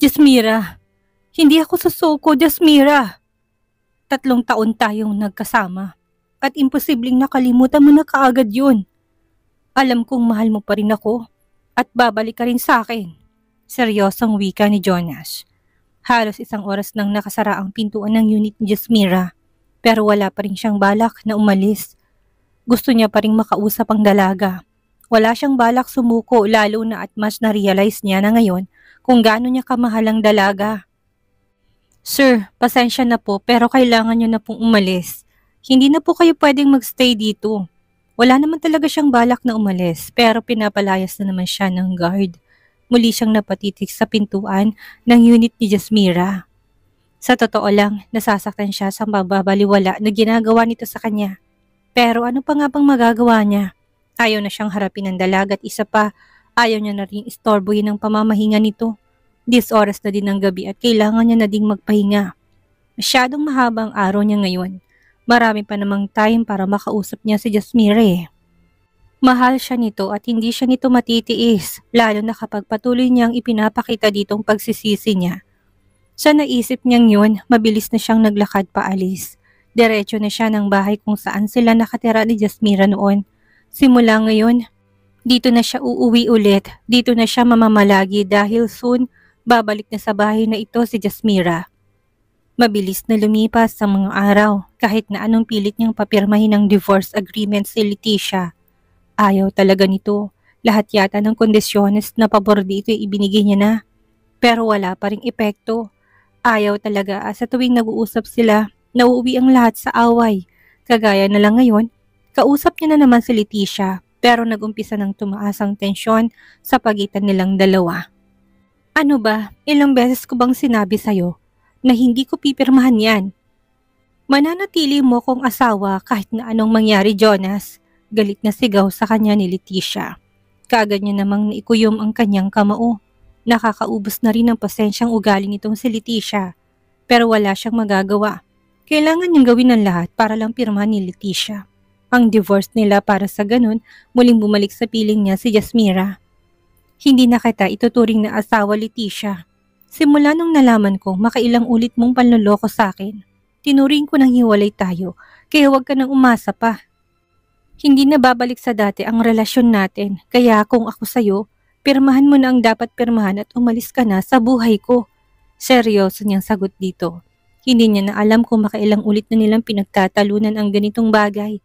Jasmira, hindi ako susuko, Jasmira. 3 taon tayong nagkasama at imposibleng nakalimutan mo na kaagad yun. Alam kong mahal mo pa rin ako at babalik ka rin sa akin. Seryosong wika ni Jonas. Halos 1 oras nang nakasara ang pintuan ng unit ni Jasmira pero wala pa rin siyang balak na umalis. Gusto niya pa rin makausap ang dalaga. Wala siyang balak sumuko lalo na at mas na-realize niya na ngayon kung gaano niya kamahal ang dalaga. Sir, pasensya na po pero kailangan niyo na pong umalis. Hindi na po kayo pwedeng magstay dito. Wala naman talaga siyang balak na umalis pero pinapalayas na naman siya ng guard. Muli siyang napatitig sa pintuan ng unit ni Jasmira. Sa totoo lang, nasasaktan siya sa mababaliwala na ginagawa nito sa kanya. Pero ano pa nga bang magagawa niya? Ayaw na siyang harapin ng dalaga at isa pa, ayaw niya na rin istorbohin ang pamamahinga nito. 10 oras na din ng gabi at kailangan niya na ding magpahinga. Masyadong mahaba ang araw niya ngayon. Marami pa namang time para makausap niya si Jasmira eh. Mahal siya nito at hindi siya nito matitiis, lalo na kapag patuloy niyang ipinapakita ditong pagsisisi niya. Sa naisip niyang yun, mabilis na siyang naglakad paalis. Diretso na siya ng bahay kung saan sila nakatira ni Jasmira noon. Simula ngayon, dito na siya uuwi ulit, dito na siya mamamalagi dahil soon, babalik na sa bahay na ito si Jasmira. Mabilis na lumipas sa mga araw kahit na anong pilit niyang papirmahin ng divorce agreement si Leticia. Ayaw talaga nito. Lahat yata ng kondisyones na pabor dito ibinigay niya na. Pero wala pa ring epekto. Ayaw talaga sa tuwing nag-uusap sila, nauuwi ang lahat sa away. Kagaya na lang ngayon, kausap niya na naman si Leticia pero nag-umpisa ng tumaas ang tensyon sa pagitan nilang dalawa. Ano ba? Ilang beses ko bang sinabi sa'yo na hindi ko pipirmahan yan? Mananatili mo kong asawa kahit na anong mangyari, Jonas. Galit na sigaw sa kanya ni Leticia. Kaagad niya namang naikuyom ang kanyang kamao. Nakakaubos na rin ang pasensyang ugali nitong si Leticia. Pero wala siyang magagawa. Kailangan niyang gawin ang lahat para lang pirmahan ni Leticia. Ang divorce nila para sa ganun, muling bumalik sa piling niya si Jasmira. Hindi na kita ituturing na asawa, Leticia. Simula nung nalaman ko makailang ulit mong panloloko sa akin, tinuring ko nang hiwalay tayo, kaya huwag ka nang umasa pa. Hindi na babalik sa dati ang relasyon natin, kaya kung ako sa'yo, pirmahan mo na ang dapat pirmahan at umalis ka na sa buhay ko. Seryoso niyang sagot dito. Hindi niya na alam kung makailang ulit na nilang pinagtatalunan ang ganitong bagay.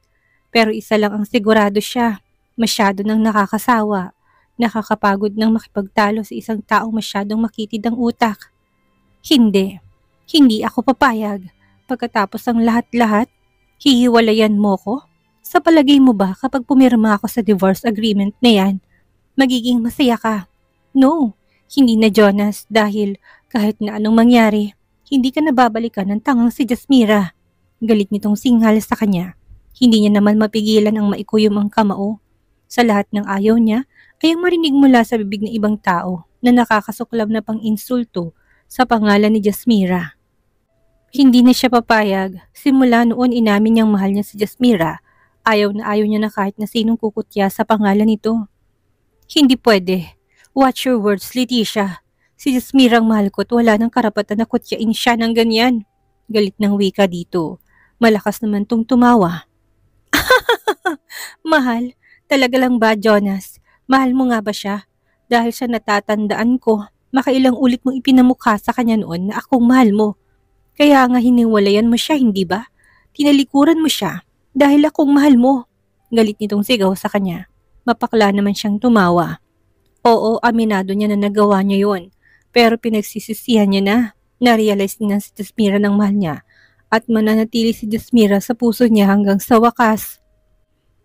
Pero isa lang ang sigurado siya, masyado nang nakakasawa. Nakakapagod nang makipagtalo sa isang taong masyadong makitid ang utak. Hindi ako papayag. Pagkatapos ang lahat-lahat, hihiwalayan mo ko? Sa palagay mo ba kapag pumirma ako sa divorce agreement na yan, magiging masaya ka? No, hindi na, Jonas, dahil kahit na anong mangyari, hindi ka nababalikan ng tangang si Jasmira. Galit nitong singhal sa kanya. Hindi niya naman mapigilan ang maikuyom ang kamao. Sa lahat ng ayaw niya, ay ang marinig mula sa bibig ng ibang tao na nakakasuklab na pang-insulto sa pangalan ni Jasmira. Hindi na siya papayag. Simula noon inamin niyang mahal niya si Jasmira. Ayaw niya na kahit na sinong kukutya sa pangalan nito. Hindi pwede. Watch your words, Leticia. Si Jasmira ang mahal ko at wala nang karapatan na kutyain siya ng ganyan. Galit ng wika dito. Malakas naman tong tumawa. Mahal? Talaga lang ba, Jonas? Mahal mo nga ba siya? Dahil sa natatandaan ko, makailang ulit mong ipinamukha sa kanya noon na akong mahal mo. Kaya nga hiniwalayan mo siya, hindi ba? Tinalikuran mo siya dahil akong mahal mo. Galit nitong sigaw sa kanya. Mapakla naman siyang tumawa. Oo, aminado niya na nagawa niya yon. Pero pinagsisisihan niya na. Na-realize niya si Jasmira ng mahal niya at mananatili si Jasmira sa puso niya hanggang sa wakas.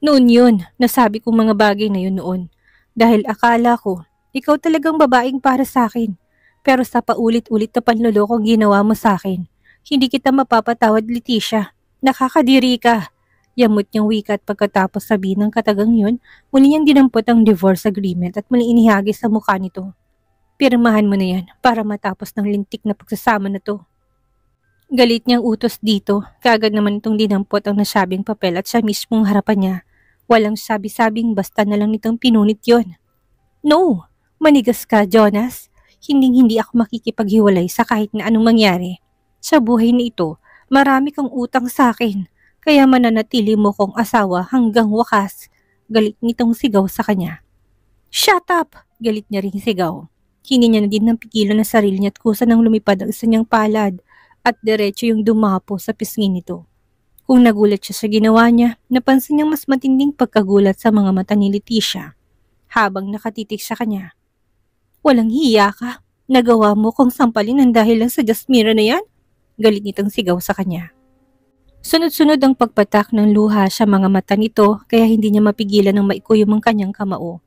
Noon yun, nasabi kong mga bagay na yun noon. Dahil akala ko, ikaw talagang babaeng para sa akin. Pero sa paulit-ulit na panloloko ginawa mo sa akin, hindi kita mapapatawad, Leticia. Nakakadiri ka. Yamot niyang wika at pagkatapos sabihin ng katagang yun, muli niyang dinampot ang divorce agreement at muli inihagis sa mukha nito. Pirmahan mo na yan para matapos ng lintik na pagsasama na to. Galit niyang utos dito, kaagad naman itong dinampot ang nasabing papel at sa mismong harapan niya. Walang sabi-sabing basta na lang nitong pinunit yon. No! Manigas ka, Jonas. Hinding-hindi ako makikipaghiwalay sa kahit na anong mangyari. Sa buhay na ito, marami kang utang sa akin, kaya mananatili mo kong asawa hanggang wakas. Galit nitong sigaw sa kanya. Shut up! Galit niya ring sigaw. Hindi niya na din napigilan ang sarili niya at kusa nang lumipad ang isa niyang palad at diretso yung dumapo sa pisngi nito. Kung nagulat siya sa ginawa niya, napansin niyang mas matinding pagkagulat sa mga mata ni Leticia habang nakatitig sa kanya. Walang hiya ka. Nagawa mo kong sampalin ng dahil lang sa Jasmira na yan? Galit nitong sigaw sa kanya. Sunod-sunod ang pagpatak ng luha sa mga mata nito kaya hindi niya mapigilan ng maikuyom ang kanyang kamao.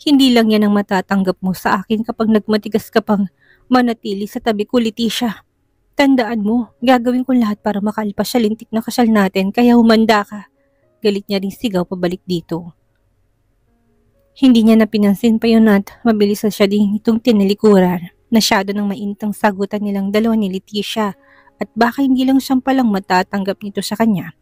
Hindi lang yan ang matatanggap mo sa akin kapag nagmatigas ka pang manatili sa tabi ko, Leticia. Tandaan mo, gagawin ko lahat para makalpas sa lintik na kasal natin kaya humanda ka. Galit niya ring sigaw pabalik dito. Hindi niya napinansin pa yun at mabilis na siya din itong tinalikuran. Nasyado ng mainit ang sagutan nilang dalawa ni Leticia at baka hindi lang siyang palang matatanggap nito sa kanya.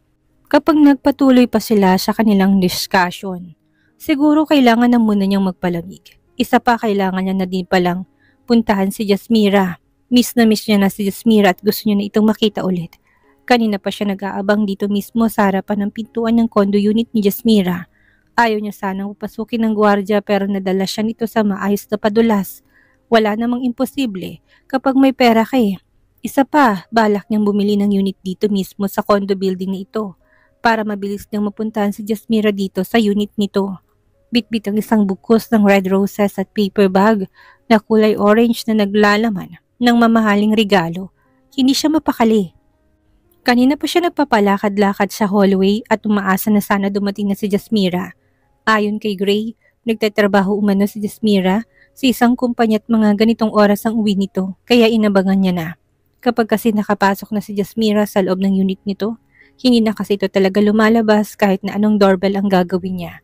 Kapag nagpatuloy pa sila sa kanilang discussion, siguro kailangan na muna niyang magpalamig. Isa pa kailangan niya na din palang puntahan si Jasmira. Miss na miss niya na si Jasmira at gusto niya na itong makita ulit. Kanina pa siya nag-aabang dito mismo sa harapan ng pintuan ng condo unit ni Jasmira. Ayaw niya sanang papasukin ng gwardya pero nadala siya nito sa maayos na padulas. Wala namang imposible kapag may pera ka eh. Isa pa, balak niyang bumili ng unit dito mismo sa condo building na ito para mabilis niyang mapuntahan si Jasmira dito sa unit nito. Bitbit ang isang bukos ng red roses at paper bag na kulay orange na naglalaman ng mamahaling regalo. Hindi siya mapakali. Kanina pa siya nagpapalakad-lakad sa hallway at umaasa na sana dumating na si Jasmira. Ayon kay Gray, nagtatrabaho umano si Jasmira sa isang kumpanya at mga ganitong oras ang uwi nito kaya inabangan niya na. Kapag kasi nakapasok na si Jasmira sa loob ng unit nito, hindi na kasi ito talaga lumalabas kahit na anong doorbell ang gagawin niya.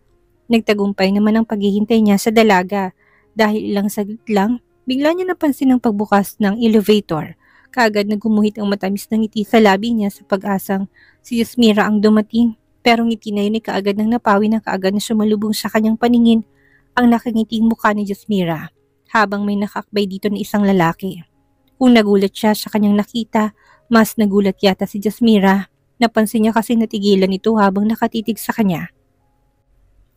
Nagtagumpay naman ang paghihintay niya sa dalaga dahil ilang saglit lang, bigla niya napansin ang pagbukas ng elevator. Kaagad na gumuhit ang matamis na ngiti sa labi niya sa pag-asang si Jasmira ang dumating. Pero ngiti na yun ay kaagad nang napawi na kaagad na sumalubong sa kanyang paningin ang nakangiting mukha ni Jasmira habang may nakakbay dito na isang lalaki. Kung nagulat siya sa kanyang nakita, mas nagulat yata si Jasmira. Napansin niya kasi natigilan ito habang nakatitig sa kanya.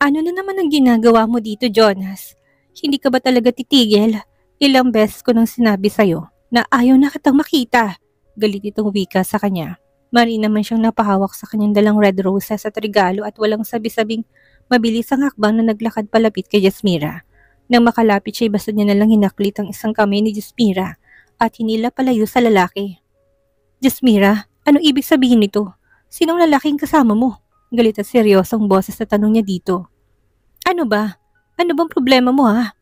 Ano na naman ang ginagawa mo dito, Jonas? Hindi ka ba talaga titigil? Ilang beses ko nang sinabi sa'yo na ayaw na kitang makita. Galit itong wika sa kanya. Mari naman siyang napahawak sa kanyang dalang red roses at regalo at walang sabi-sabing mabilis ang hakbang na naglakad palapit kay Jasmira. Nang makalapit siya, basta niya nalang hinaklit ang isang kamay ni Jasmira at hinila palayo sa lalaki. Jasmira, anong ibig sabihin nito? Sinong lalaking kasama mo? Galit at seryosong boses na tanong niya dito. Ano ba? Ano bang problema mo ha?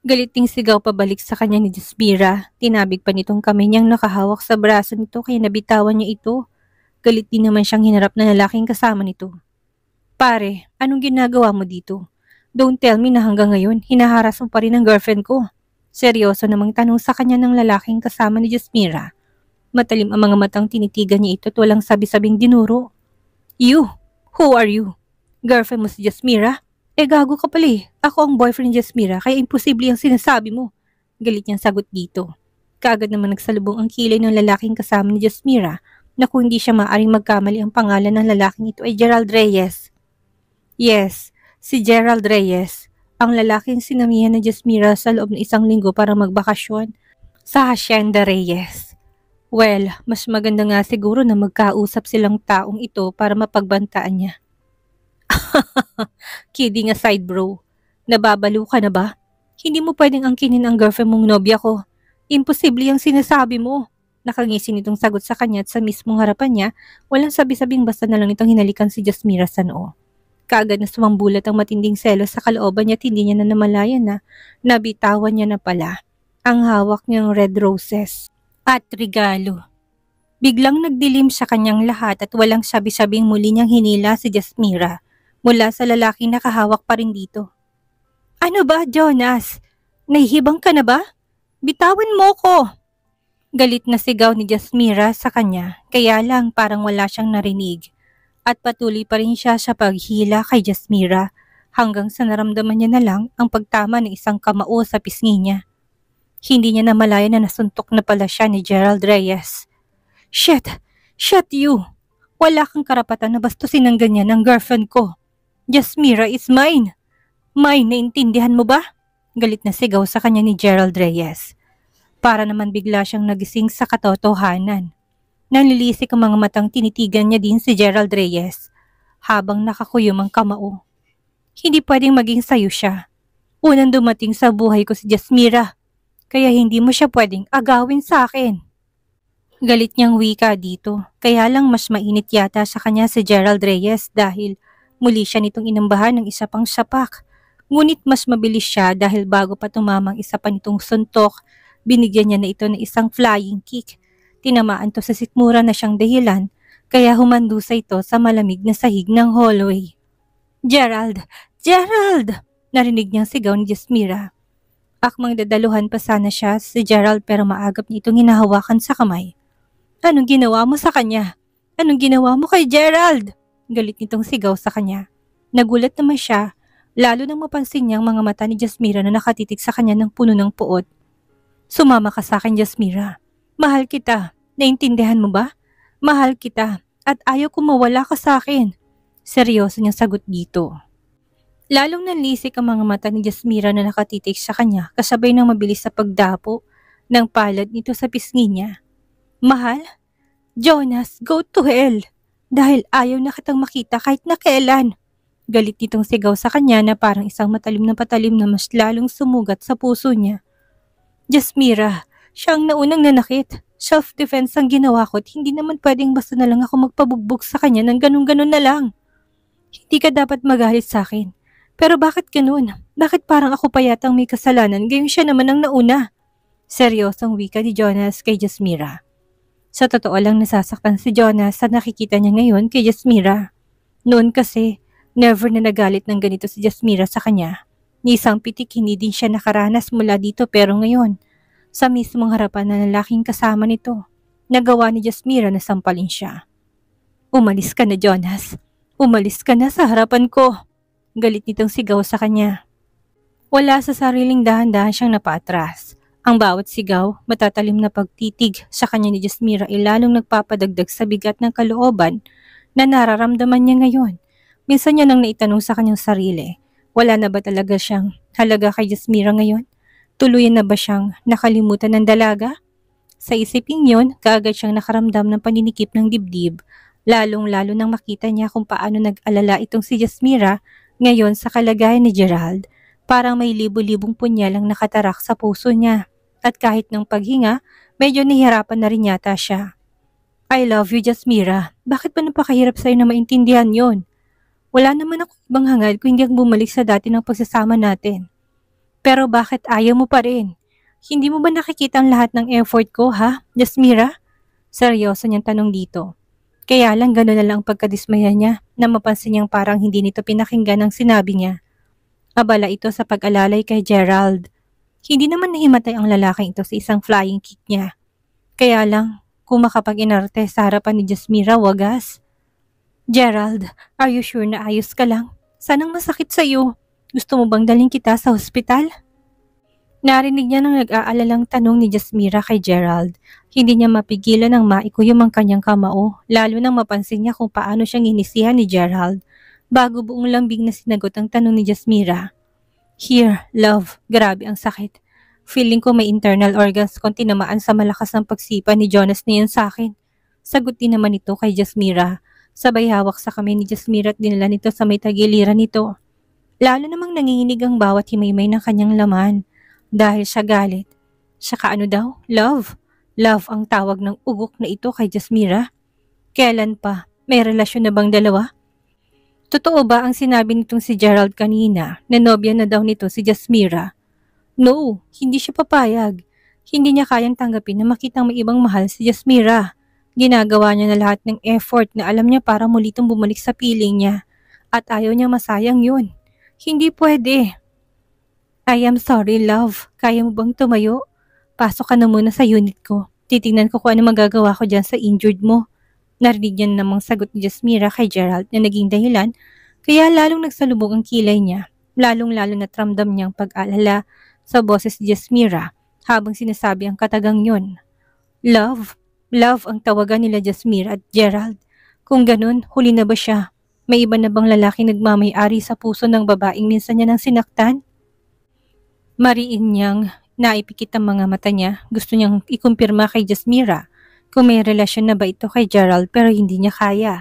Galit ting sigaw pabalik sa kanya ni Jasmira. Tinabig pa nitong kamay niyang nakahawak sa braso nito kaya nabitawan niya ito. Galit din naman siyang hinarap na lalaking kasama nito. Pare, anong ginagawa mo dito? Don't tell me na hanggang ngayon hinaharas mo pa rin ang girlfriend ko. Seryoso namang tanong sa kanya ng lalaking kasama ni Jasmira. Matalim ang mga matang tinitigan niya ito at walang sabi-sabing dinuro. You? Who are you? Girlfriend mo si Jasmira? Gago ka pala eh. Ako ang boyfriend ni Jasmira kaya imposible ang sinasabi mo. Galit niyang sagot dito. Kaagad naman nagsalubong ang kilay ng lalaking kasama ni Jasmira na kung hindi siya maaaring magkamali ang pangalan ng lalaking ito ay Gerald Reyes. Yes, si Gerald Reyes, ang lalaking sinamihan ni Jasmira sa loob ng isang linggo para magbakasyon sa Hacienda Reyes. Well, mas maganda nga siguro na magkausap silang taong ito para mapagbantaan niya. Kidding aside bro, nababalo ka na ba? Hindi mo pwedeng angkinin ang girlfriend mong nobya ko. Imposible ang sinasabi mo. Nakangisi nitong sagot sa kanya at sa mismong harapan niya, walang sabi-sabing basta na lang nitong hinalikan si Jasmira sa noo. Kaagad na sumambulat ang matinding selos sa kalooban niya at hindi niya na namalayan na nabitawan niya na pala ang hawak niyang red roses at regalo. Biglang nagdilim sa kanyang lahat at walang sabi-sabing muli niyang hinila si Jasmira mula sa lalaking nakahawak pa rin dito. Ano ba, Jonas? Nahihibang ka na ba? Bitawan mo ko! Galit na sigaw ni Jasmira sa kanya, kaya lang parang wala siyang narinig. At patuloy pa rin siya sa paghila kay Jasmira hanggang sa naramdaman niya na lang ang pagtama ng isang kamao sa pisngi niya. Hindi niya namalaya na nasuntok na pala siya ni Gerald Reyes. Shit! Shit you! Wala kang karapatan na bastusin ng ganyan ang girlfriend ko. Jasmira is mine! Mine, naintindihan mo ba? Galit na sigaw sa kanya ni Gerald Reyes. Para naman bigla siyang nagising sa katotohanan. Nalilisik ang mga matang tinitigan niya din si Gerald Reyes habang nakakuyom ang kamao. Hindi pwedeng maging sayo siya. Unang dumating sa buhay ko si Jasmira, kaya hindi mo siya pwedeng agawin sa akin. Galit niyang wika dito, kaya lang mas mainit yata sa kanya si Gerald Reyes dahil muli siya nitong inambahan ng isa pang sapak. Ngunit mas mabilis siya dahil bago pa tumamang isa pa nitong suntok, binigyan niya na ito ng isang flying kick. Tinamaan to sa sikmura na siyang dahilan, kaya humandusa ito sa malamig na sahig ng hallway. Gerald! Gerald! Narinig niyang sigaw ni Jasmira. Akmang dadaluhan pa sana siya si Gerald pero maagap niya itong hinahawakan sa kamay. Anong ginawa mo sa kanya? Anong ginawa mo kay Gerald? Galit nitong sigaw sa kanya. Nagulat naman siya, lalo nang mapansin niyang mga mata ni Jasmira na nakatitig sa kanya ng puno ng puot. Sumama ka sa akin, Jasmira. Mahal kita. Naintindihan mo ba? Mahal kita at ayaw ko mawala ka sa akin. Seryoso niyang sagot dito. Lalong nanlisik ang mga mata ni Jasmira na nakatitig sa kanya kasabay ng mabilis sa pagdapo ng palad nito sa pisngi niya. Mahal? Jonas, go to hell! Dahil ayaw na kitang makita kahit na kailan. Galit nitong sigaw sa kanya na parang isang matalim na patalim na mas lalong sumugat sa puso niya. Jasmira, siya ang naunang nanakit. Self-defense ang ginawa ko at hindi naman pwedeng basta na lang ako magpabugbog sa kanya ng ganun-ganun na lang. Hindi ka dapat magalit sa akin. Pero bakit ganun? Bakit parang ako pa yatang may kasalanan gayong siya naman ang nauna? Seryosong wika ni Jonas kay Jasmira. Sa totoo lang nasasaktan si Jonas sa nakikita niya ngayon kay Jasmira. Noon kasi, never na nagalit ng ganito si Jasmira sa kanya. Ni isang pitik hindi din siya nakaranas mula dito pero ngayon, sa mismong harapan na lalaking kasama nito, nagawa ni Jasmira na sampalin siya. Umalis ka na, Jonas. Umalis ka na sa harapan ko. Galit nitong sigaw sa kanya. Wala sa sariling dahan-dahan siyang napaatras. Ang bawat sigaw, matatalim na pagtitig sa kanya ni Jasmira ay lalong nagpapadagdag sa bigat ng kalooban na nararamdaman niya ngayon. Minsan niya nang naitanong sa kanyang sarili, wala na ba talaga siyang halaga kay Jasmira ngayon? Tuluyan na ba siyang nakalimutan ng dalaga? Sa isiping yun, kaagad siyang nakaramdam ng paninikip ng dibdib, lalong-lalo nang makita niya kung paano nag-alala itong si Jasmira ngayon sa kalagayan ni Gerald. Parang may libo-libong punyalang nakatarak sa puso niya. At kahit ng paghinga, medyo nahihirapan na rin yata siya. I love you, Jasmira. Bakit ba napakahirap sa'yo na maintindihan yon? Wala naman ako ibang hangad kung hindi ang bumalik sa dati ng pagsasama natin. Pero bakit ayaw mo pa rin? Hindi mo ba nakikita ang lahat ng effort ko, ha, Jasmira? Seryoso niyang tanong dito. Kaya lang gano'n na lang ang pagkadismaya niya na mapansin niyang parang hindi nito pinakinggan ang sinabi niya. Abala ito sa pag-alalay kay Gerald. Hindi naman nahimatay ang lalaking ito sa isang flying kick niya. Kaya lang, kung makapag-inarte sa harapan ni Jasmira, wagas. Gerald, are you sure na ayos ka lang? Sanang masakit sa'yo. Gusto mo bang dalhin kita sa hospital? Narinig niya ng nag-aalalang tanong ni Jasmira kay Gerald. Hindi niya mapigilan ang maikuyom ang kanyang kamao, lalo nang mapansin niya kung paano siyang inisihan ni Gerald. Bago buong lambing na sinagot ang tanong ni Jasmira. Here, love, grabe ang sakit. Feeling ko may internal organs kung tinamaan sa malakas ng pagsipa ni Jonas na yan sa akin. Sagot din naman ito kay Jasmira. Sabay hawak sa kamay ni Jasmira at dinala nito sa may tagiliran nito. Lalo namang nanginginig ang bawat himaymay ng kanyang laman. Dahil siya galit. Saka ano daw? Love. Love ang tawag ng ugok na ito kay Jasmira. Kailan pa? May relasyon na bang dalawa? Totoo ba ang sinabi nitong si Gerald kanina na nobya na daw nito si Jasmira? No, hindi siya papayag. Hindi niya kayang tanggapin na makitang may ibang mahal si Jasmira. Ginagawa niya na lahat ng effort na alam niya para muli itong bumalik sa piling niya. At ayaw niya masayang yun. Hindi pwede. I am sorry, love. Kaya mo bang tumayo? Pasok ka na muna sa unit ko. Titingnan ko kung ano magagawa ko dyan sa injured mo. Narinig niya namang sagot ni Jasmira kay Gerald na naging dahilan kaya lalong nagsalubog ang kilay niya. Lalong-lalo na ramdam niyang pag-alala sa boses ni Jasmira habang sinasabi ang katagang yun. Love? Love ang tawagan nila Jasmira at Gerald. Kung ganun, huli na ba siya? May iba na bang lalaki nagmamay-ari sa puso ng babaeng minsan niya nang sinaktan? Mariin niyang naipikit ang mga mata niya. Gusto niyang ikumpirma kay Jasmira kung may relasyon na ba ito kay Gerald pero hindi niya kaya.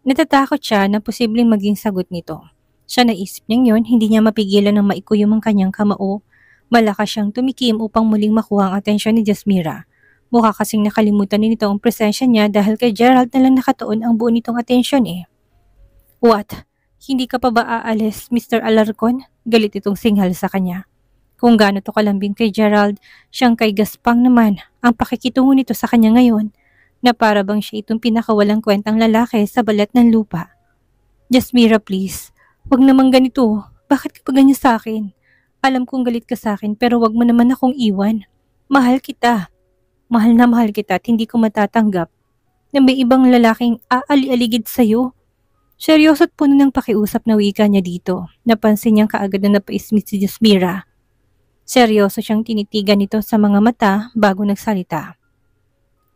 Natatakot siya na posibleng maging sagot nito. Sa naisip niyang yon, hindi niya mapigilan ng maikuyom ang kanyang kamao. Malakas siyang tumikim upang muling makuha ang atensyon ni Jasmira. Mukha kasing nakalimutan ni nito ang presensya niya dahil kay Gerald na lang nakatuon ang buo nitong atensyon eh. What? Hindi ka pa ba aalis, Mr. Alarcon? Galit itong singhal sa kanya. Kung gaano to kalambing kay Gerald, siyang kay Gaspang naman ang pakikitungo nito sa kanya ngayon na para bang siya itong pinakawalang kwentang lalaki sa balat ng lupa. Jasmira, please. Wag naman ganito. Bakit ka pa ganyan sa akin? Alam kong galit ka sa akin pero wag mo naman akong iwan. Mahal kita. Mahal na mahal kita at hindi ko matatanggap na may ibang lalaking aali-aligid sa'yo. Seryoso at puno ng pakiusap na wika niya dito. Napansin niyang kaagad na napaismit si Jasmira. Seryoso siyang tinitigan nito sa mga mata bago nagsalita.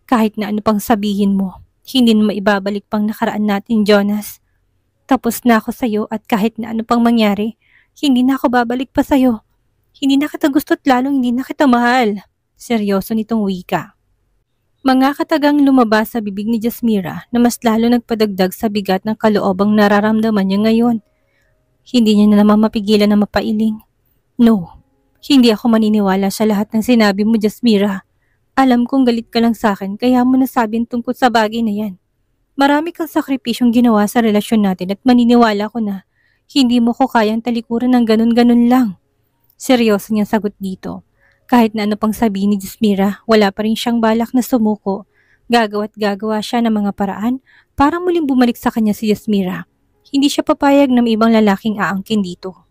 Kahit na ano pang sabihin mo, hindi na maibabalik pang nakaraan natin, Jonas. Tapos na ako sa'yo at kahit na ano pang mangyari, hindi na ako babalik pa sa'yo. Hindi na kita gusto at lalong hindi na kita mahal. Seryoso nitong wika. Mga katagang lumabas sa bibig ni Jasmira na mas lalo nagpadagdag sa bigat ng kaloobang nararamdaman niya ngayon. Hindi niya na naman mapigilan na mapailing. No. Hindi ako maniniwala sa lahat ng sinabi mo, Jasmira. Alam kong galit ka lang sa akin kaya mo nasabing tungkol sa bagay na yan. Marami kang sakripisyong ginawa sa relasyon natin at maniniwala ko na hindi mo ko kayang talikuran ng ganun-ganun lang. Seryoso niyang sagot dito. Kahit na ano pang sabihin ni Jasmira, wala pa rin siyang balak na sumuko. Gagawa't gagawa siya ng mga paraan para muling bumalik sa kanya si Jasmira. Hindi siya papayag na may ibang lalaking aangkin dito.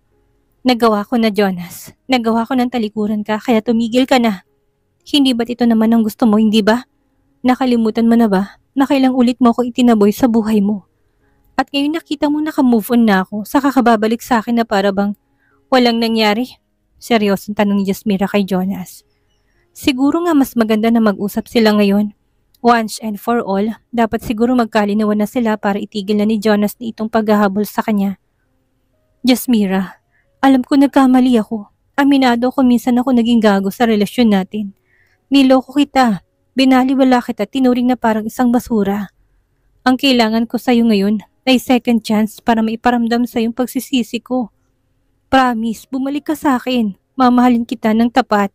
Nagawa ko na, Jonas. Nagawa ko ng talikuran ka kaya tumigil ka na. Hindi ba't ito naman ang gusto mo, hindi ba? Nakalimutan mo na ba na kailang ulit mo ako itinaboy sa buhay mo? At ngayon nakita mo naka-move on na ako, saka kababalik sa akin na para bang walang nangyari? Seryosong tanong ni Jasmira kay Jonas. Siguro nga mas maganda na mag-usap sila ngayon. Once and for all, dapat siguro magkalinawan na sila para itigil na ni Jonas na itong paghahabol sa kanya. Jasmira, alam ko nagkamali ako. Aminado ko minsan ako naging gago sa relasyon natin. Niloko kita, binaliwala kita, tinuring na parang isang basura. Ang kailangan ko sa'yo ngayon ay second chance para maiparamdam sa yung pagsisisi ko. Promise, bumalik ka sa akin. Mamahalin kita ng tapat.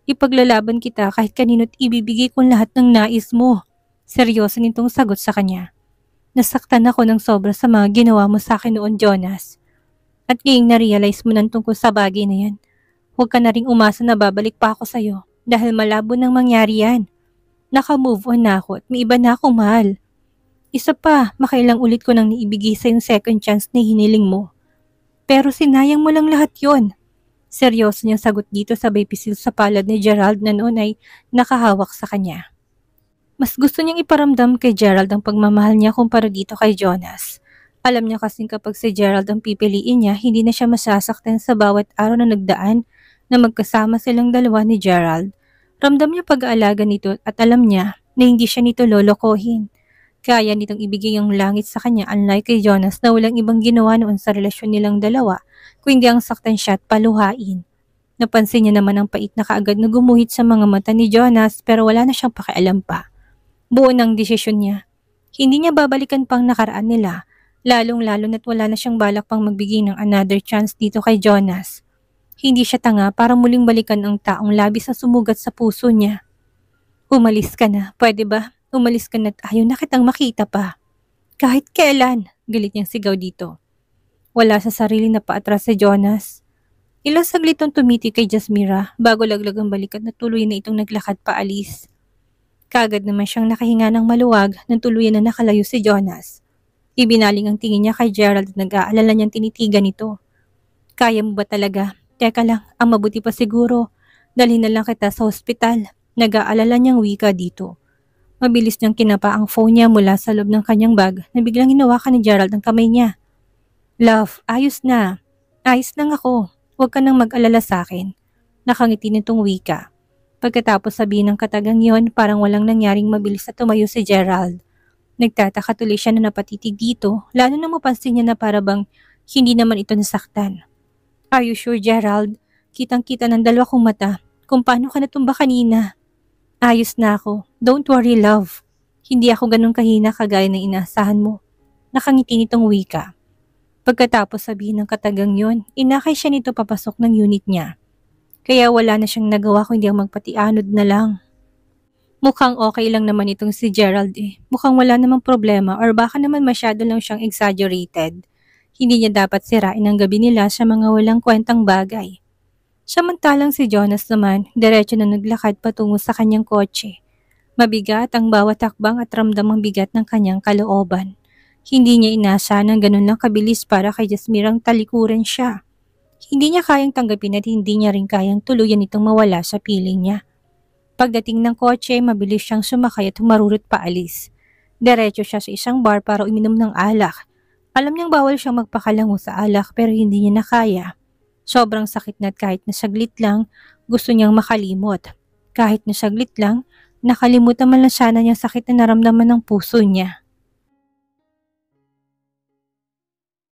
Ipaglalaban kita kahit kanino't ibibigay kong lahat ng nais mo. Seryoso nitong sagot sa kanya. Nasaktan ako ng sobra sa mga ginawa mo sa akin noon, Jonas. At ngayong na-realize mo nang tungkol sa bagay na yan, huwag ka na ring umasa na babalik pa ako sa'yo dahil malabo nang mangyari yan. Naka-move on na ako at may iba na akong mahal. Isa pa, makailang ulit ko nang naibigay sa yung second chance na hiniling mo. Pero sinayang mo lang lahat yon. Seryoso niyang sagot dito sabay pisil sa palad ni Gerald na noon ay nakahawak sa kanya. Mas gusto niyang iparamdam kay Gerald ang pagmamahal niya kumpara dito kay Jonas. Alam niya kasing kapag si Gerald ang pipiliin niya, hindi na siya masasaktan sa bawat araw na nagdaan na magkasama silang dalawa ni Gerald. Ramdam niya pag-aalaga nito at alam niya na hindi siya nito lolokohin. Kaya nitong ibigay ang langit sa kanya unlike kay Jonas na walang ibang ginawa noon sa relasyon nilang dalawa kundi ang saktan siya at paluhain. Napansin niya naman ang pait na kaagad na gumuhit sa mga mata ni Jonas pero wala na siyang pakialam pa. Buo ng desisyon niya. Hindi niya babalikan pang nakaraan nila. Lalong-lalo na't wala na siyang balak pang magbigay ng another chance dito kay Jonas. Hindi siya tanga para muling balikan ang taong labis na sumugat sa puso niya. Umalis ka na, pwede ba? Umalis ka na't ayaw na kitang makita pa. Kahit kailan, galit niyang sigaw dito. Wala sa sarili na paatras si Jonas. Ilang saglit ang tumiti kay Jasmira bago laglag ang balikat na tuloy na itong naglakad paalis. Kaagad naman siyang nakahinga ng maluwag nang tuluyan na nakalayo si Jonas. Ibinaling ang tingin niya kay Gerald at nag-aalala niyang tinitigan ito. Kaya mo ba talaga? Teka lang, ang mabuti pa siguro. Dalhin na lang kita sa ospital. Nag-aalala niyang wika dito. Mabilis niyang kinapa ang phone niya mula sa loob ng kanyang bag na biglang hinawakan ni Gerald ang kamay niya. Love, ayos na. Ayos lang ako. Huwag ka nang mag-alala sa akin. Nakangiti nitong wika. Pagkatapos sabihin ng katagang yon, parang walang nangyaring mabilis na tumayo si Gerald. Nagtataka tuloy siya na napatitig dito, lalo na mapansin niya na para bang hindi naman ito nasaktan. Are you sure, Gerald? Kitang-kita ng dalawa kong mata kung paano ka natumba kanina. Ayos na ako. Don't worry, love. Hindi ako ganun kahina kagaya ng inaasahan mo. Nakangiti nitong wika. Pagkatapos sabihin ng katagang yon, inakay siya nito papasok ng unit niya. Kaya wala na siyang nagawa kundi ang magpatianod na lang. Mukhang okay lang naman itong si Gerald eh. Mukhang wala namang problema or baka naman masyado lang siyang exaggerated. Hindi niya dapat sirain ang gabi nila sa mga walang kwentang bagay. Samantalang si Jonas naman, diretso na naglakad patungo sa kanyang kotse. Mabigat ang bawat takbang at ramdam ang bigat ng kanyang kalooban. Hindi niya inaasahan ng ganun lang kabilis para kay Jasmirang talikuran siya. Hindi niya kayang tanggapin at hindi niya rin kayang tuluyan itong mawala sa piling niya. Pagdating ng kotse, mabilis siyang sumakay at humarurot paalis. Diretso siya sa isang bar para uminom ng alak. Alam niyang bawal siyang magpakalango sa alak pero hindi niya nakaya. Sobrang sakit na at kahit na saglit lang, gusto niyang makalimot. Kahit na saglit lang, nakalimutan man lang sana niyang sakit na naramdaman ng puso niya.